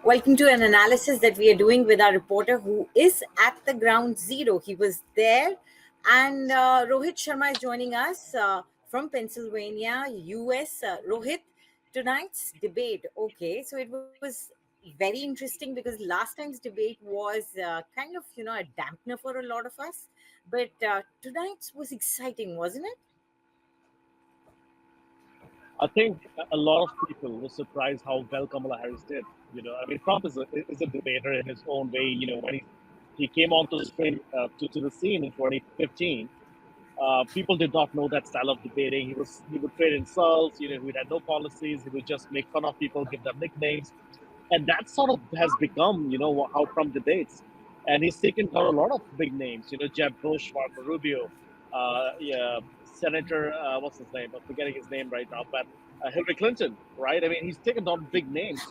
Welcome to an analysis that we are doing with our reporter who is at the ground zero. He was there, and Rohit Sharma is joining us from Pennsylvania, US. Rohit, tonight's debate. Okay, so it was very interesting because last time's debate was kind of a dampener for a lot of us, but tonight's was exciting, wasn't it? I think a lot of people were surprised how well Kamala Harris did. I mean, Trump is a debater in his own way. When he came onto the screen to the scene in 2015, people did not know that style of debating. He would trade insults. He had no policies. He would just make fun of people, give them nicknames, and that sort of has become how Trump debates. And he's taken down a lot of big names. Jeb Bush, Marco Rubio, yeah, Senator what's his name? I'm forgetting his name right now, but Hillary Clinton, right? I mean, he's taken down big names.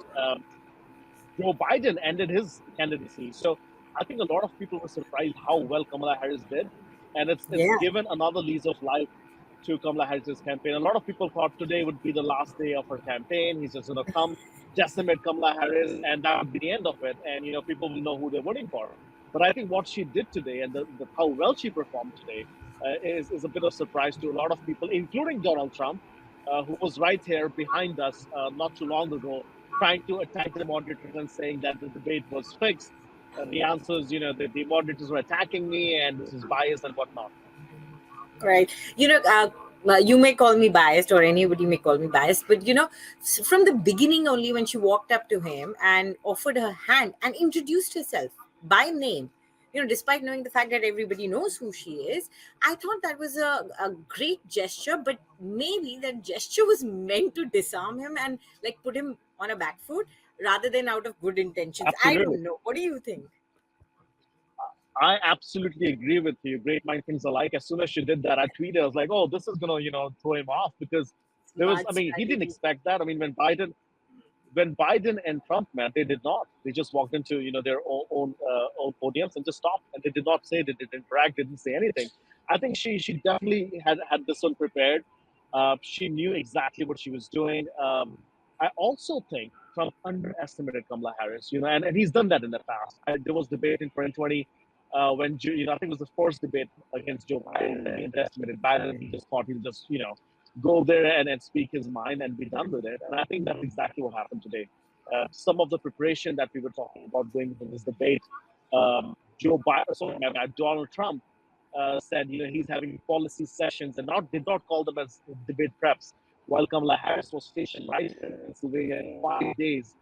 Joe Biden ended his candidacy. So I think a lot of people were surprised how well Kamala Harris did. And it's Yeah. given another lease of life to Kamala Harris's campaign. A lot of people thought today would be the last day of her campaign. He's just going to come, decimate Kamala Harris, and that would be the end of it. And, people will know who they're voting for. But I think what she did today and how well she performed today is a bit of surprise to a lot of people, including Donald Trump, who was right here behind us not too long ago, trying to attack the moderators and saying that the debate was fixed. The answers, the moderators were attacking me and this is biased and whatnot. Right. You may call me biased, or anybody may call me biased, but from the beginning only, when she walked up to him and offered her hand and introduced herself by name, despite knowing the fact that everybody knows who she is, I thought that was a great gesture, but maybe that gesture was meant to disarm him and like put him on a back foot rather than out of good intentions. I Absolutely. don't know. What do you think? I absolutely agree with you. Great mind thinks alike. As soon as she did that, I tweeted, I was like, oh, this is going to, throw him off because Smart he didn't strategy. expect that. I mean, when Biden and Trump met, they did not. They just walked into, their own podiums and just stopped. And they did not say, they didn't interact, they didn't say anything. I think she definitely had this one prepared. She knew exactly what she was doing. I also think Trump underestimated Kamala Harris, and he's done that in the past. There was debate in 2020 when I think it was the first debate against Joe Biden. And he underestimated Biden. He just thought he'd just go there and speak his mind and be done with it. And I think that's exactly what happened today. Some of the preparation that we were talking about going into this debate, Donald Trump said he's having policy sessions and did not call them as debate preps. While Kamala Harris was stationed right here in Pennsylvania in 5 days,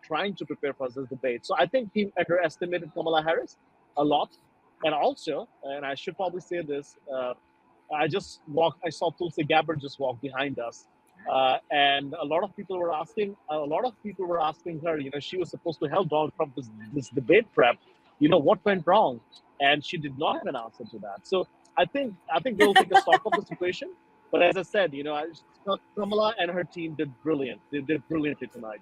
trying to prepare for this debate. So I think he underestimated Kamala Harris a lot. And also, and I should probably say this, I saw Tulsi Gabbard just walk behind us. And a lot of people were asking her, she was supposed to help Donald Trump with this debate prep. What went wrong? And she did not have an answer to that. So I think they'll take a stock of the situation. But as I said, Kamala and her team did brilliant. They did brilliantly tonight.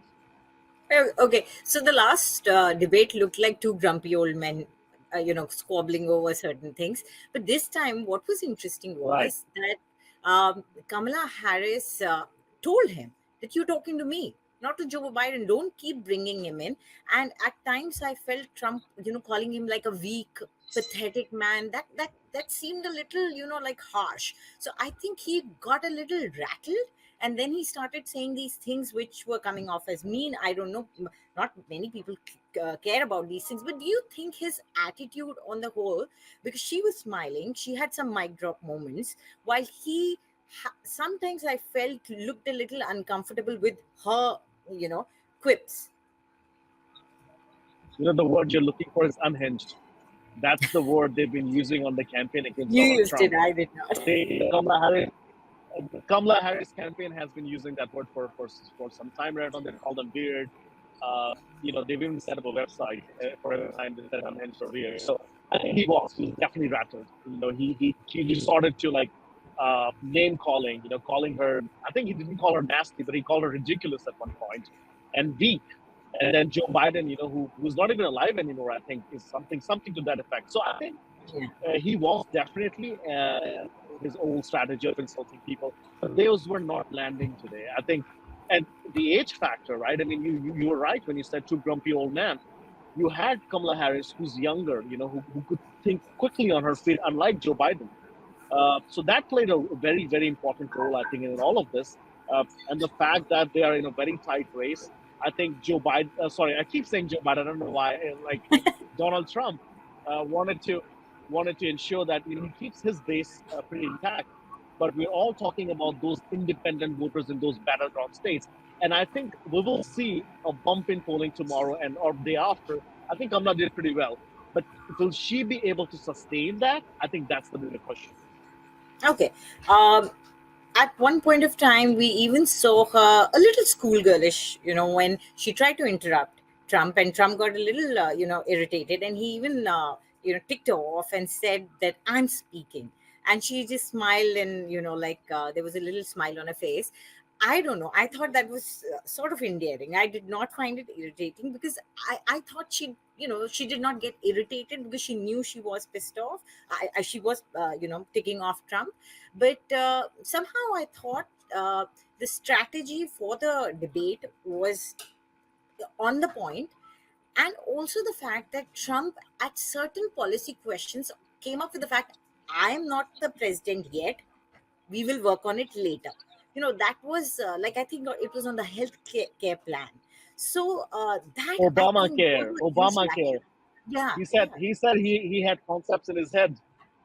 Okay, so the last debate looked like two grumpy old men, squabbling over certain things. But this time, what was interesting Right. was that Kamala Harris told him that you're talking to me, not to Joe Biden. Don't keep bringing him in. And at times, I felt Trump, calling him like a weak, pathetic man. That seemed a little, like harsh. So I think he got a little rattled, and then he started saying these things which were coming off as mean. I don't know, not many people care about these things, but do you think his attitude on the whole, because she was smiling, she had some mic drop moments, while he sometimes I felt looked a little uncomfortable with her quips. The word you're looking for is unhinged. That's the word they've been using on the campaign against You Donald used it, Trump. I did not. Kamala Harris campaign has been using that word for some time right now. They call them weird. They've even set up a website for a time that said unhinged or weird. So I think he was definitely rattled. He started to name calling. Calling her. I think he didn't call her nasty, but he called her ridiculous at one point and weak. And then Joe Biden, who's not even alive anymore, I think, is something to that effect. So I think he was definitely his old strategy of insulting people, but those were not landing today. I think And the age factor, right? I mean, you were right when you said two grumpy old men. You had Kamala Harris, who's younger, who could think quickly on her feet, unlike Joe Biden. So that played a very, very important role, I think, in all of this. And the fact that they are in a very tight race, I think Joe Biden, sorry, I keep saying Joe Biden, I don't know why, like Donald Trump wanted to ensure that he keeps his base pretty intact. But we're all talking about those independent voters in those battleground states. And I think we will see a bump in polling tomorrow and or day after. I think Kamala did pretty well. But will she be able to sustain that? I think that's the bigger question. Okay. At one point of time, we even saw her a little schoolgirlish, when she tried to interrupt Trump, and Trump got a little, irritated, and he even, ticked her off and said that I'm speaking. And she just smiled, and, there was a little smile on her face. I don't know. I thought that was sort of endearing. I did not find it irritating because I thought she did not get irritated because she knew she was pissed off. She was, ticking off Trump. But somehow I thought the strategy for the debate was on the point, and also the fact that Trump, at certain policy questions, came up with the fact, I am not the president yet, we will work on it later. That was like, I think it was on the health care plan. So that, I think, those Obamacare, were huge Obamacare. lacking. Yeah, He said yeah, he said he had concepts in his head.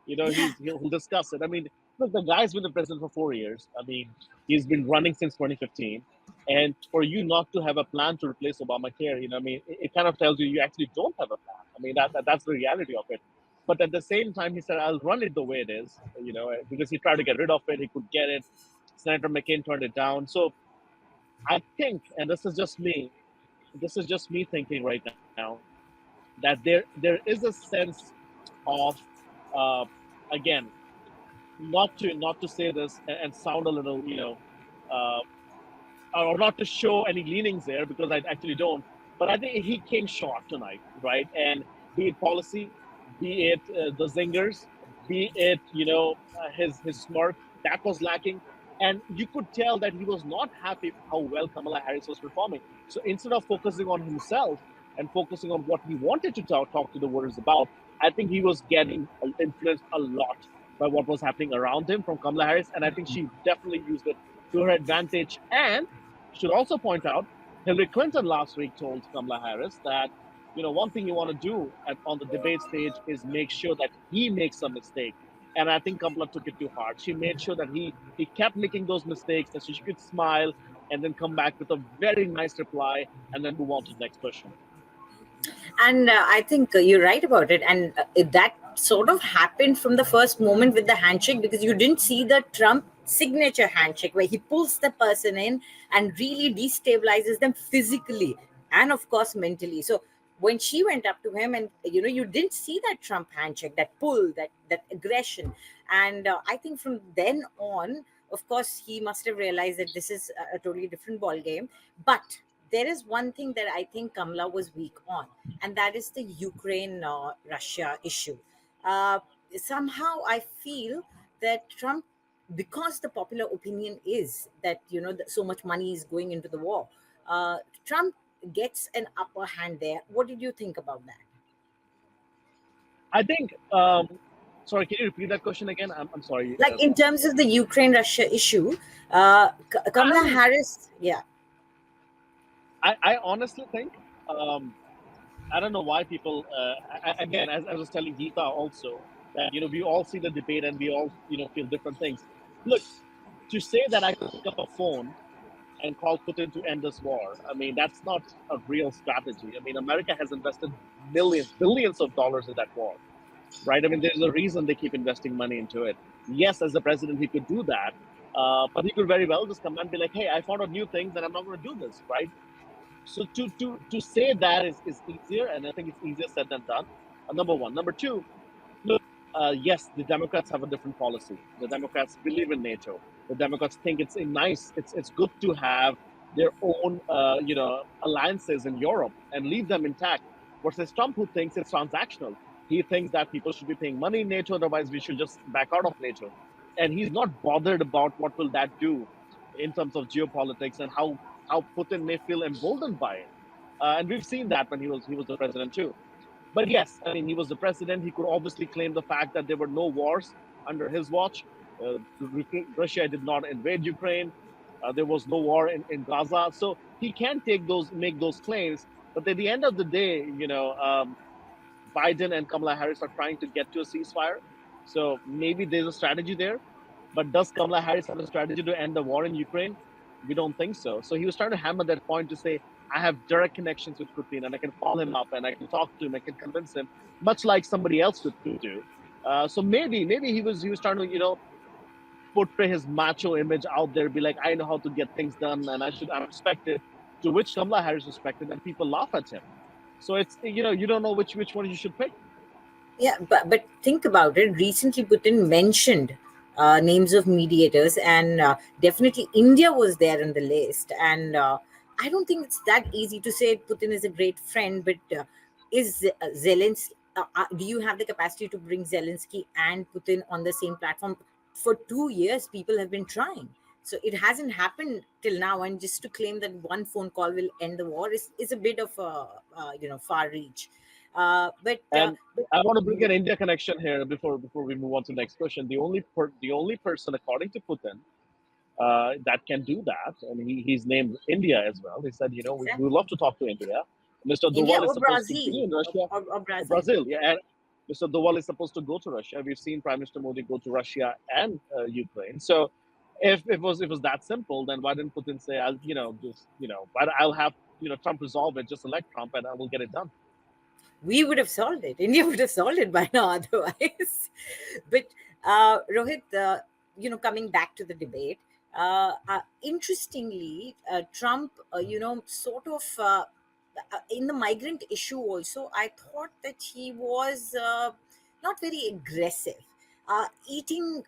yeah. He'll discuss it. I mean, look, the guy's been the president for 4 years. I mean, he's been running since 2015, and for you not to have a plan to replace Obamacare, I mean, it kind of tells you actually don't have a plan. I mean, that's the reality of it. But at the same time, he said, "I'll run it the way it is," because he tried to get rid of it. He could get it. Senator McCain turned it down. So I think, and this is just me thinking right now, that there is a sense of uh, again, not to say this and sound a little, uh, or not to show any leanings there, because I actually don't. But I think he came short tonight, right? And be it policy, be it the zingers, be it his smirk, that was lacking, and you could tell that he was not happy how well Kamala Harris was performing. So instead of focusing on himself and focusing on what he wanted to talk to the voters about, I think he was getting influenced a lot by what was happening around him from Kamala Harris, and I think she definitely used it to her advantage. And should also point out, Hillary Clinton last week told Kamala Harris that, one thing you want to do on the debate stage is make sure that he makes a mistake. And I think Kamala took it too hard. She made sure that he kept making those mistakes, that she could smile and then come back with a very nice reply and then move on to the next question. And I think you're right about it. And that sort of happened from the first moment with the handshake, because you didn't see the Trump signature handshake where he pulls the person in and really destabilizes them physically and, of course, mentally. So when she went up to him, and you didn't see that Trump handshake, that pull, that aggression. And I think from then on, of course, he must have realized that this is a totally different ball game. But there is one thing that I think Kamala was weak on, and that is the Ukraine Russia issue. Uh, Somehow I feel that Trump, because the popular opinion is that so much money is going into the war, Trump gets an upper hand there. What did you think about that? I think, sorry, can you repeat that question again? I'm sorry. Like, in terms of the Ukraine Russia issue, I Kamala mean, Harris, yeah. I honestly think, I don't know why people, again, as I was telling Geeta also, that, we all see the debate and we all, feel different things. Look, to say that I could pick up a phone and call Putin to end this war, I mean, that's not a real strategy. I mean, America has invested millions, billions of dollars in that war, right? I mean, there's a reason they keep investing money into it. Yes, as the president, he could do that, but he could very well just come and be like, hey, I found out new things and I'm not going to do this, right? So to say that is easier, and I think it's easier said than done. Number one. Number two, look, yes, the Democrats have a different policy. The Democrats believe in NATO. The Democrats think it's good to have their own alliances in Europe and leave them intact. Versus Trump, who thinks it's transactional. He thinks that people should be paying money in NATO, otherwise we should just back out of NATO. And he's not bothered about what will that do in terms of geopolitics and how how Putin may feel emboldened by it. And we've seen that when he was the president too. But yes, I mean, he was the president. He could obviously claim the fact that there were no wars under his watch. Russia did not invade Ukraine. There was no war in Gaza. So he can make those claims. But at the end of the day, Biden and Kamala Harris are trying to get to a ceasefire. So maybe there's a strategy there. But does Kamala Harris have a strategy to end the war in Ukraine? We don't think so. So he was trying to hammer that point to say, I have direct connections with Putin and I can call him up and I can talk to him, I can convince him, much like somebody else could do. So maybe he was trying to, portray his macho image out there, be like, I know how to get things done and I'm respected, to which Kamala Harris respected and people laugh at him. So it's, you don't know which one you should pick. Yeah, but think about it. Recently, Putin mentioned names of mediators, and definitely India was there on the list. And I don't think it's that easy to say Putin is a great friend, but is Zelensky? Do you have the capacity to bring Zelensky and Putin on the same platform? For 2 years, people have been trying. So it hasn't happened till now, and just to claim that one phone call will end the war is a bit of a far reach. And But I want to bring an India connection here before we move on to the next question. The only person, according to Putin, that can do that, and he's named India as well. He said, we exactly. would love to talk to India. Mr. India Doval is or supposed to be Brazil in Russia, or Brazil. Brazil, yeah, and Mr. Doval is supposed to go to Russia. We've seen Prime Minister Modi go to Russia and Ukraine. So if it was that simple, then why didn't Putin say, I'll have Trump resolve it, just elect Trump, and I will get it done. We would have solved it. India would have solved it by now otherwise. But Rohit, coming back to the debate, interestingly, Trump, sort of in the migrant issue also, I thought that he was not very aggressive. Eating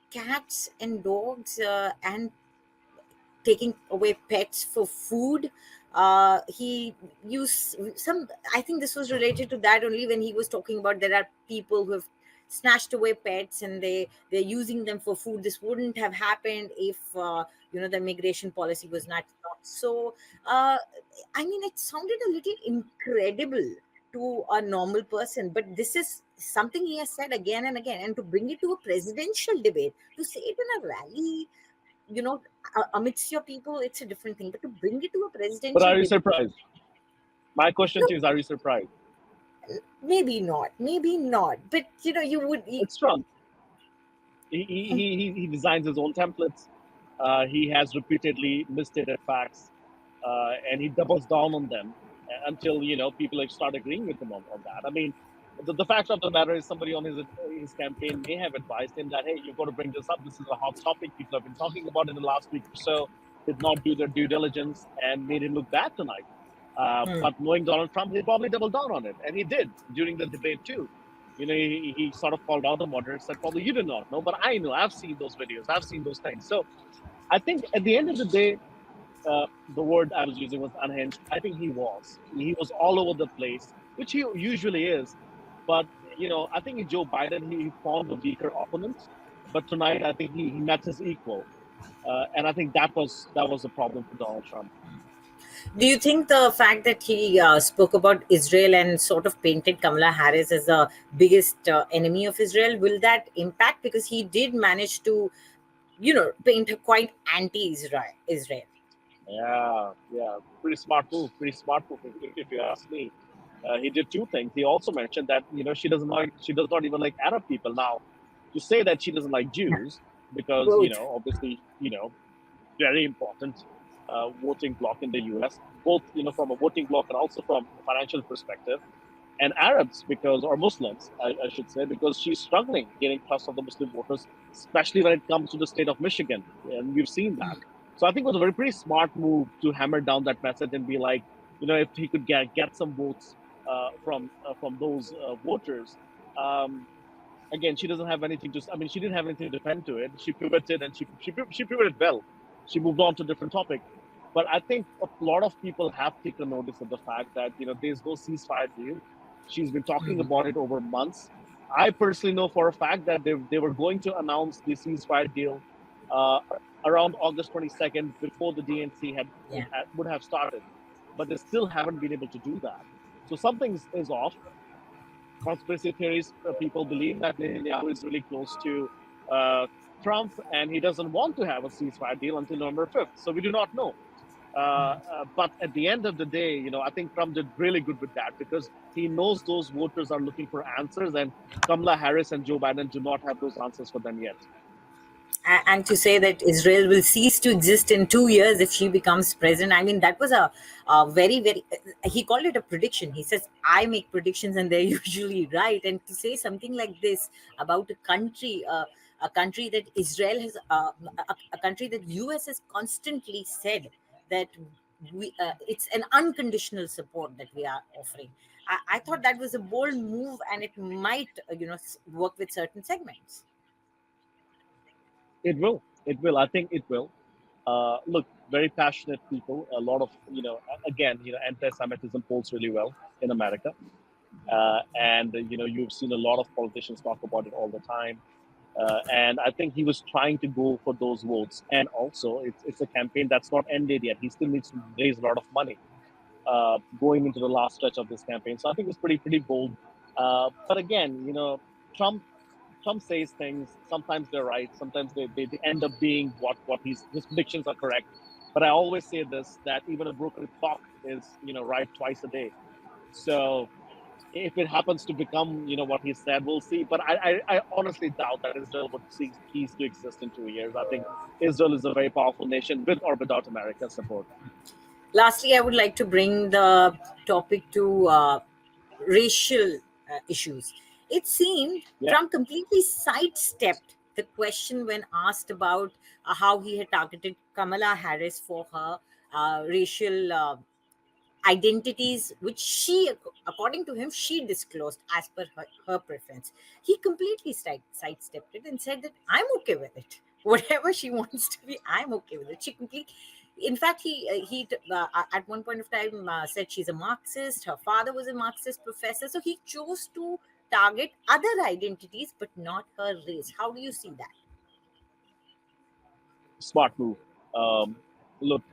cats and dogs and taking away pets for food. He used some, I think this was related to that only, when he was talking about there are people who have snatched away pets and they're using them for food. This wouldn't have happened if the immigration policy was not so. uh, I mean, it sounded a little incredible to a normal person, but this is something he has said again and again, and to bring it to a presidential debate, to say it in a rally, you know amidst your people, it's a different thing, but to bring it to a But presidential are you debate, surprised? My question to no, you is, are you surprised? maybe not, but It's Trump. He designs his own templates. He has repeatedly misstated facts, and he doubles down on them until people like start agreeing with him on that. I mean, the fact of the matter is, somebody on his campaign may have advised him that, hey, you've got to bring this up. This is a hot topic. People have been talking about it in the last week or so. Did not do their due diligence and made him look bad tonight. Hmm. But knowing Donald Trump, he probably doubled down on it, and he did during the debate too. He sort of called out the moderators, said, probably you did not know, but I know. I've seen those videos. I've seen those things. So I think at the end of the day, the word I was using was unhinged. I think he was. He was all over the place, which he usually is. But, I think Joe Biden, he found a weaker opponent. But tonight, I think he met his equal. And I think that was a problem for Donald Trump. Do you think the fact that he spoke about Israel and sort of painted Kamala Harris as the biggest enemy of Israel, will that impact, because he did manage to paint her quite anti-Israel? Yeah. Pretty smart move. Pretty smart move, if you ask me. He did two things. He also mentioned that she does not even like Arab people. Now, to say that she doesn't like Jews, because Both. obviously very important voting bloc in the U.S., both from a voting bloc and also from a financial perspective, and Arabs, or Muslims, I should say, because she's struggling getting trust of the Muslim voters, especially when it comes to the state of Michigan, and we've seen that. So I think it was a very pretty smart move to hammer down that message and be like, if he could get some votes from those voters. Um, Again, she doesn't have anything to. I mean, she didn't have anything to defend to it. She pivoted, and she pivoted well. She moved on to a different topic. But I think a lot of people have taken notice of the fact that there's no ceasefire deal. She's been talking about it over months. I personally know for a fact that they were going to announce the ceasefire deal uh, around August 22nd, before the DNC Yeah. would have started, but they still haven't been able to do that. So something is off. Conspiracy theories, people believe that Netanyahu is really close to uh, Trump, and he doesn't want to have a ceasefire deal until November 5th. So we do not know. But at the end of the day, I think Trump did really good with that, because he knows those voters are looking for answers, and Kamala Harris and Joe Biden do not have those answers for them yet. And to say that Israel will cease to exist in 2 years if she becomes president, I mean, that was a very, very, he called it a prediction. He says, I make predictions and they're usually right. And to say something like this about a country that Israel has, a country that US has constantly said that it's an unconditional support that we are offering. I thought that was a bold move, and it might, work with certain segments. It will. It will. I think it will. Look, very passionate people. A lot of, again, anti-Semitism polls really well in America. And, you've seen a lot of politicians talk about it all the time. And I think he was trying to go for those votes. And also, it's a campaign that's not ended yet. He still needs to raise a lot of money going into the last stretch of this campaign. So I think it's pretty bold. But again, Trump Trump says things. Sometimes they're right. Sometimes they end up being what his predictions are correct. But I always say this, that even a broken clock is right twice a day. So if it happens to become what he said, we'll see. But I honestly doubt that Israel would cease to exist in 2 years. I think Israel is a very powerful nation, with or without America's support. Lastly, I would like to bring the topic to racial issues. It seemed Yeah. Trump completely sidestepped the question when asked about how he had targeted Kamala Harris for her racial identities, which she, according to him, she disclosed as per her preference. He completely sidestepped it and said that I'm okay with it. Whatever she wants to be, I'm okay with it. She completely, in fact, he at one point of time said she's a Marxist. Her father was a Marxist professor, so he chose to target other identities, but not her race. How do you see that? Smart move. Look,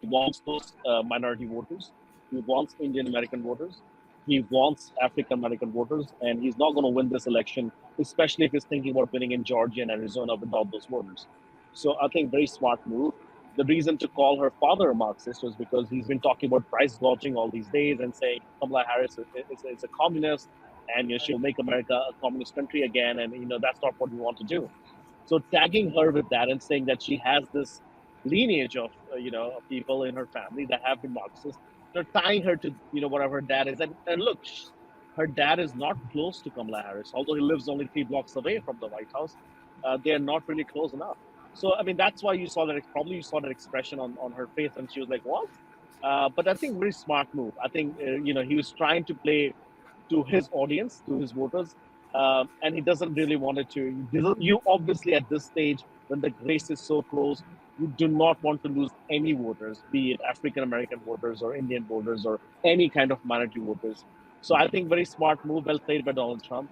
he wants those minority voters. He wants Indian American voters. He wants African American voters, and he's not going to win this election, especially if he's thinking about winning in Georgia and Arizona without those voters. So I think very smart move. The reason to call her father a Marxist was because he's been talking about price gouging all these days and saying Kamala Harris is a communist, and she'll make America a communist country again, and that's not what we want to do. So tagging her with that and saying that she has this lineage of people in her family that have been Marxists, they're tying her to whatever her dad is. And look, her dad is not close to Kamala Harris, although he lives only 3 blocks away from the White House. They are not really close enough. So I mean, that's why you saw that. Probably you saw that expression on her face, and she was like, "What?" But I think very smart move. I think he was trying to play to his audience, to his voters, and he doesn't really want it to. You obviously at this stage, when the race is so close, you do not want to lose any voters, be it African American voters or Indian voters or any kind of minority voters. So I think very smart move, well played by Donald Trump.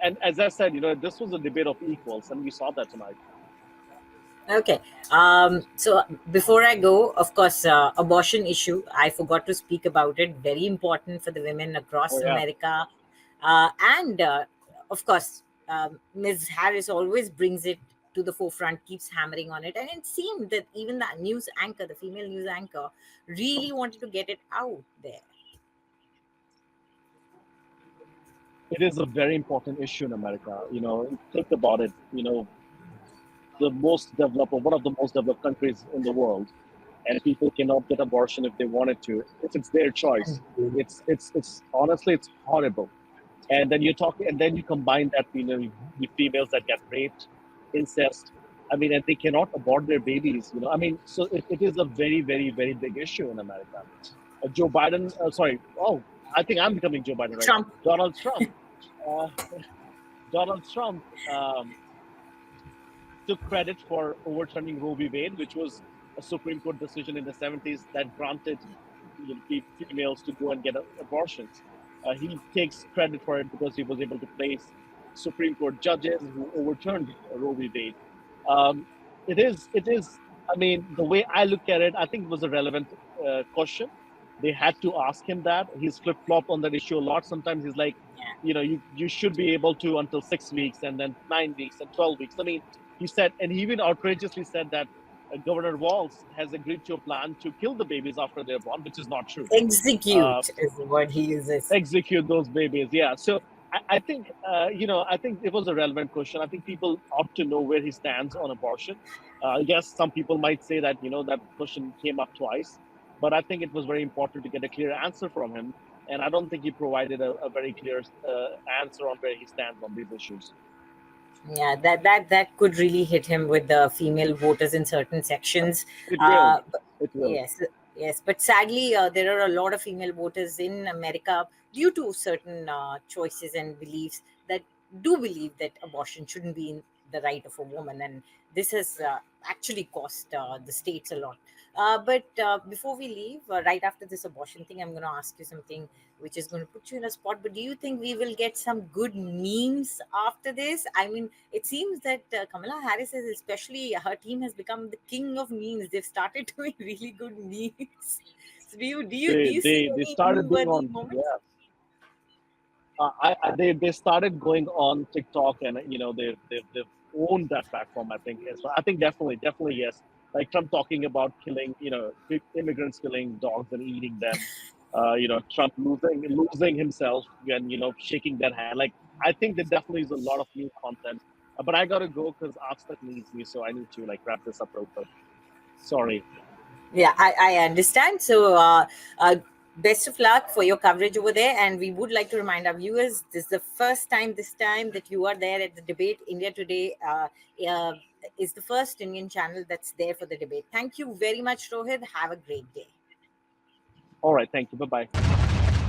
And as I said, this was a debate of equals, and we saw that tonight. Okay. So before I go, of course, abortion issue. I forgot to speak about it. Very important for the women Oh across yeah. America, and of course, Ms. Harris always brings it to the forefront, keeps hammering on it, and it seemed that even the news anchor, the female news anchor, really wanted to get it out there. It is a very important issue in America. Think about it. The most developed, or one of the most developed countries in the world, and people cannot get abortion if they wanted to, if it's their choice. It's honestly, it's horrible. And then you combine that, with females that get raped, incest. I mean, and they cannot abort their babies. I mean, so it is a very, very, very big issue in America. Joe Biden, sorry, oh, I think I'm becoming Joe Biden right now. Trump. Donald Trump. Uh, Donald Trump took credit for overturning Roe v. Wade, which was a Supreme Court decision in the 70s that granted females to go and get abortions. He takes credit for it because he was able to place Supreme Court judges who overturned Roe v. Wade. Um, It is. It is. I mean, the way I look at it, I think it was a relevant question. They had to ask him that. He's flip flop on that issue a lot. Sometimes he's like, Yeah. you should be able to until 6 weeks and then 9 weeks and 12 weeks. I mean, he said, and he even outrageously said that Governor Walz has agreed to a plan to kill the babies after they're born, which is not true. Uh, Execute is the word he uses. Execute those babies. Yeah. So I think I think it was a relevant question. I think people ought to know where he stands on abortion. Yes, some people might say that that question came up twice, but I think it was very important to get a clear answer from him. And I don't think he provided a very clear answer on where he stands on these issues. Yeah, that could really hit him with the female voters in certain sections. It will. But It will. yes, yes, but sadly, there are a lot of female voters in America due to certain choices and beliefs that do believe that abortion shouldn't be in the right of a woman, and this has actually cost the states a lot. But before we leave, right after this abortion thing, I'm going to ask you something which is going to put you in a spot. But do you think we will get some good memes after this? I mean, it seems that Kamala Harris is, especially her team, has become the king of memes. They've started doing really good memes. So do They you see they they any started being newsworthy on. moments? Yeah. They started going on TikTok, and they've owned that platform. I think as well. I think definitely yes. Like Trump talking about killing immigrants, killing dogs and eating them. Trump losing himself and shaking that hand. Like I think there definitely is a lot of new content. But I gotta go because Akstak needs me, so I need to like wrap this up real quick. Sorry. Yeah, I understand. So, best of luck for your coverage over there. And we would like to remind our viewers this is the first time this time that you are there at the debate. India Today uh, is the first Indian channel that's there for the debate. Thank you very much, Rohit. Have a great day. All right. Thank you. Bye bye.